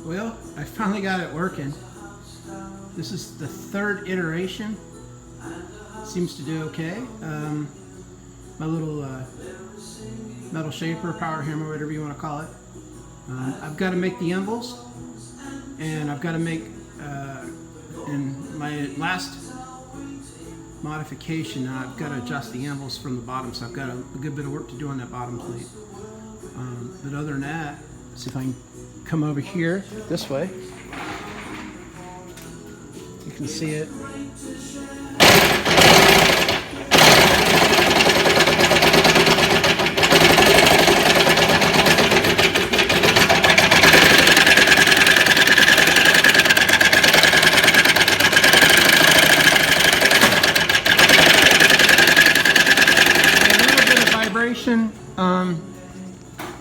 Well, I finally got it working. This is the third iteration. Seems to do okay. My little metal shaper, power hammer, whatever you want to call it. I've got to make the anvils, and I've got to make, in my last modification, I've got to adjust the anvils from the bottom, so I've got a good bit of work to do on that bottom plate. But other than that, see if I can come over here this way. You can see it.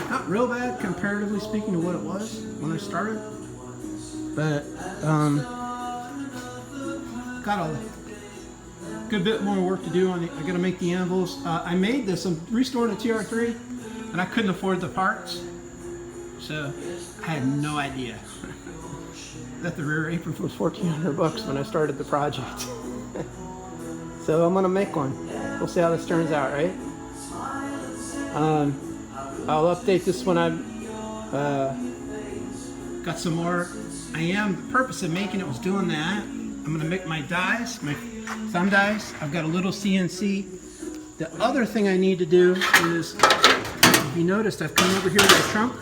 Not real bad comparatively speaking to what it was when I started, but got a good bit more work to do on it. I got to make the anvils. I made this. I'm restoring a TR3, and I couldn't afford the parts, so I had no idea that the rear apron was $1,400 when I started the project. So I'm gonna make one. We'll see how this turns out, right? I'll update this when I've got some more. The purpose of making it was doing that. I'm going to make my dies, my thumb dies. I've got a little CNC. The other thing I need to do is, if you noticed, I've come over here to the trunk.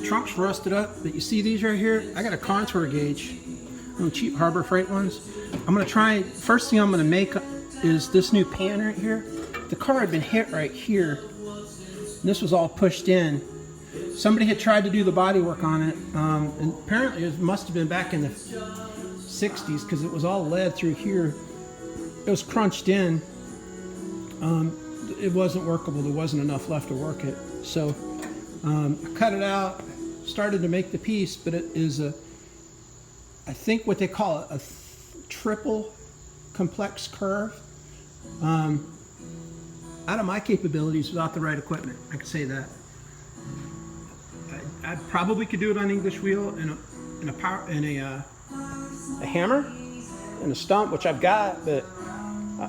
Trunk's rusted up, but you see these right here? I got a contour gauge, little cheap Harbor Freight ones. I'm going to try, first thing I'm going to make is this new pan right here. The car had been hit right here, and this was all pushed in. Somebody had tried to do the body work on it, and apparently it must have been back in the 60s because it was all lead through here. It was crunched in. It wasn't workable. There wasn't enough left to work it. So I cut it out, started to make the piece, but it is I think what they call a triple complex curve. Out of my capabilities without the right equipment, I could say that. I probably could do it on English wheel and a hammer and a stump, which I've got, but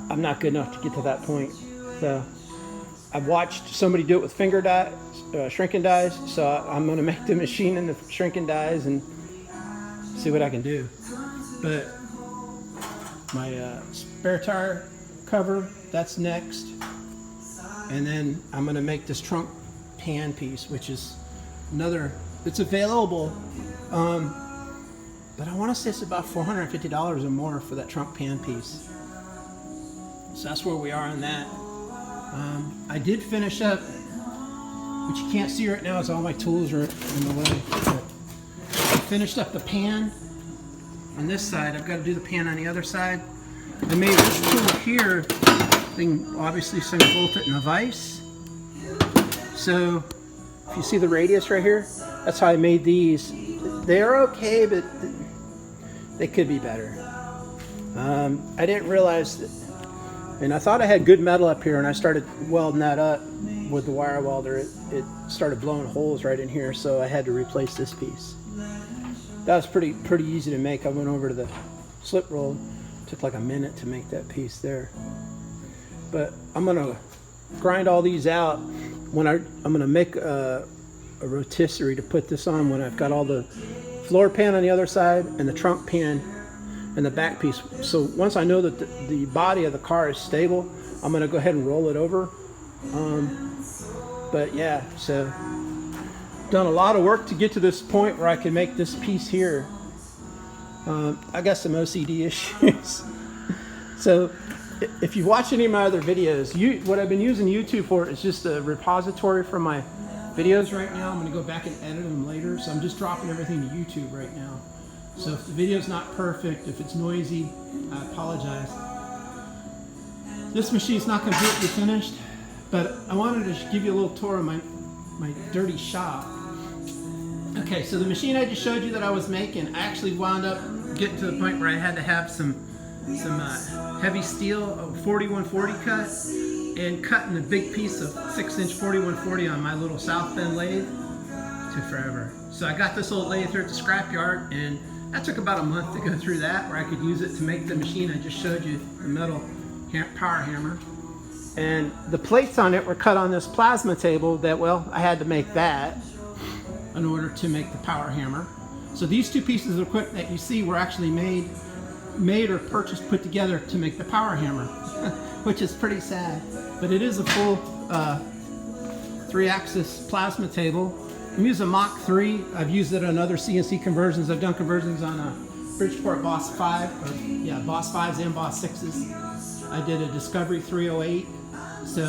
I'm not good enough to get to that point. So I've watched somebody do it with finger dies, shrinking dies. So I'm going to make the machine in the shrinking dies and see what I can do. But my spare tire cover, that's next. And then I'm going to make this trunk pan piece, which is another, it's available, but I want to say it's about $450 or more for that trunk pan piece. So that's where we are on that. I did finish up, which you can't see right now as all my tools are in the way. But I finished up the pan on this side. I've got to do the pan on the other side. I made this tool here, obviously single bolt it in a vise. So if you see the radius right here, that's how I made these. They're okay, but they could be better. I didn't realize that, and I thought I had good metal up here, and I started welding that up with the wire welder. It started blowing holes right in here, so I had to replace this piece. That was pretty easy to make. I went over to the slip roll. Took like a minute to make that piece there. But I'm gonna grind all these out when I'm gonna make a rotisserie to put this on when I've got all the floor pan on the other side and the trunk pan and the back piece. So once I know that the body of the car is stable, I'm gonna go ahead and roll it over. But yeah, so done a lot of work to get to this point where I can make this piece here. I got some OCD issues. So if you watch any of my other videos, what I've been using YouTube for is just a repository for my videos right now. I'm going to go back and edit them later. So I'm just dropping everything to YouTube right now. So if the video's not perfect, if it's noisy, I apologize. This machine's not completely finished, but I wanted to give you a little tour of my dirty shop. Okay, so the machine I just showed you that I was making, I actually wound up getting to the point where I had to have some heavy steel, 4140 cut, and cutting a big piece of 6-inch 4140 on my little South Bend lathe took forever. So I got this old lathe here at the scrapyard, and that took about a month to go through that, where I could use it to make the machine I just showed you, the metal power hammer. And the plates on it were cut on this plasma table that, well, I had to make that in order to make the power hammer. So these two pieces of equipment that you see were actually made or purchased, put together to make the power hammer, which is pretty sad. But it is a full 3-axis plasma table. I'm using Mach 3. I've used it on other CNC conversions. I've done conversions on a Bridgeport Boss 5, or yeah, Boss 5s and Boss 6s. I did a Discovery 308. So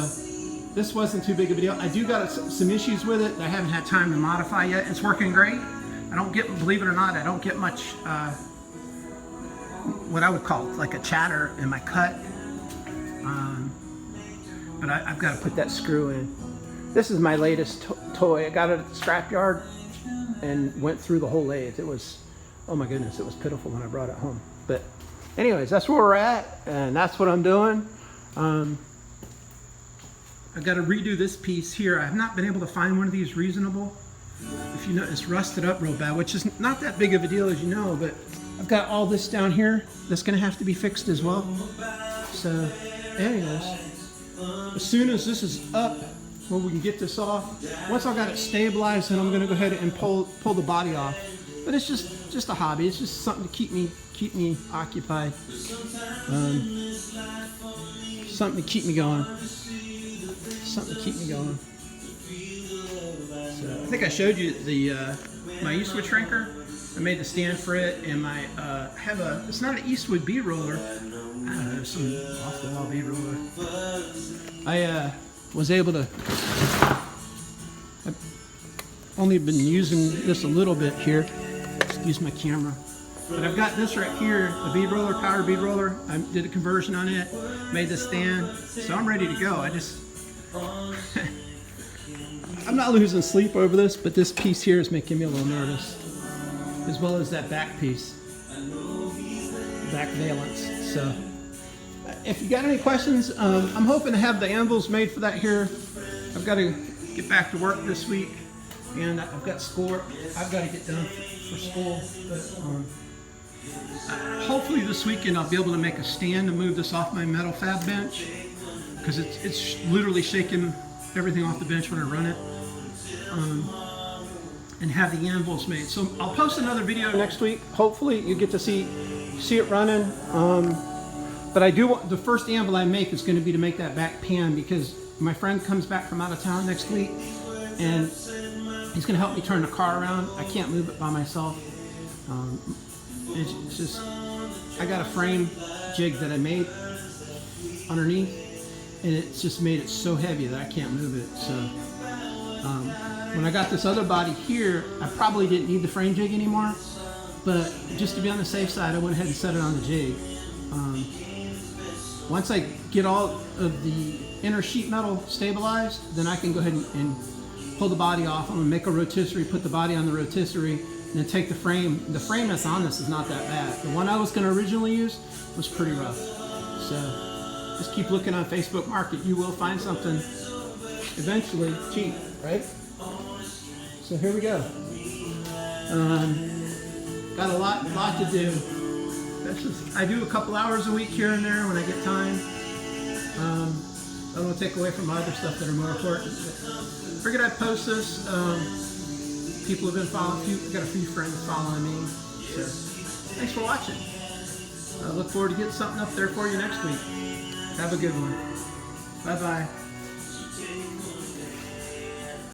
this wasn't too big of a deal. I do got some issues with it that I haven't had time to modify yet. It's working great. I don't get, believe it or not, I don't get much what I would call like a chatter in my cut. But I've got to put that screw in. This is my latest toy. I got it at the scrapyard and went through the whole lathe. It was, oh my goodness, it was pitiful when I brought it home. But anyways, that's where we're at, and that's what I'm doing. I've got to redo this piece here. I have not been able to find one of these reasonable. If you know, it's rusted up real bad, which is not that big of a deal, as you know, but I've got all this down here that's going to have to be fixed as well. So anyways, as soon as this is up, well, we can get this off. Once I got it stabilized, then I'm going to go ahead and pull the body off. But it's just a hobby. It's just something to keep me occupied. Something to keep me going. Something to keep me going. So I think I showed you the my Eastwood shrinker. I made the stand for it, and my have a, it's not an Eastwood bead roller. I don't know, some off the wall bead roller. I was able to, I've only been using this a little bit here. Excuse my camera. But I've got this right here, the bead roller, power bead roller. I did a conversion on it, made the stand, so I'm ready to go. I just, I'm not losing sleep over this, but this piece here is making me a little nervous, as well as that back piece, back valance. So if you got any questions, I'm hoping to have the anvils made for that here. I've got to get back to work this week, and I've got school I've got to get done for school. But hopefully this weekend I'll be able to make a stand to move this off my metal fab bench, because it's literally shaking everything off the bench when I run it, and have the anvils made. So I'll post another video next week. Hopefully you get to see it running. But I do want, the first anvil I make is going to be to make that back pan, because my friend comes back from out of town next week, and he's going to help me turn the car around. I can't move it by myself. It's just, I got a frame jig that I made underneath, and it's just made it so heavy that I can't move it. So when I got this other body here, I probably didn't need the frame jig anymore, but just to be on the safe side, I went ahead and set it on the jig. Once I get all of the inner sheet metal stabilized, then I can go ahead and pull the body off. I'm gonna make a rotisserie, put the body on the rotisserie, and then take the frame. The frame that's on this is not that bad. The one I was gonna originally use was pretty rough. So just keep looking on Facebook Market. You will find something eventually cheap, right? So here we go. Got a lot to do. I do a couple hours a week here and there when I get time. I don't want to take away from my other stuff that are more important. Figured I'd post this. People have been following, got a few friends following me. So thanks for watching. I look forward to getting something up there for you next week. Have a good one. Bye-bye.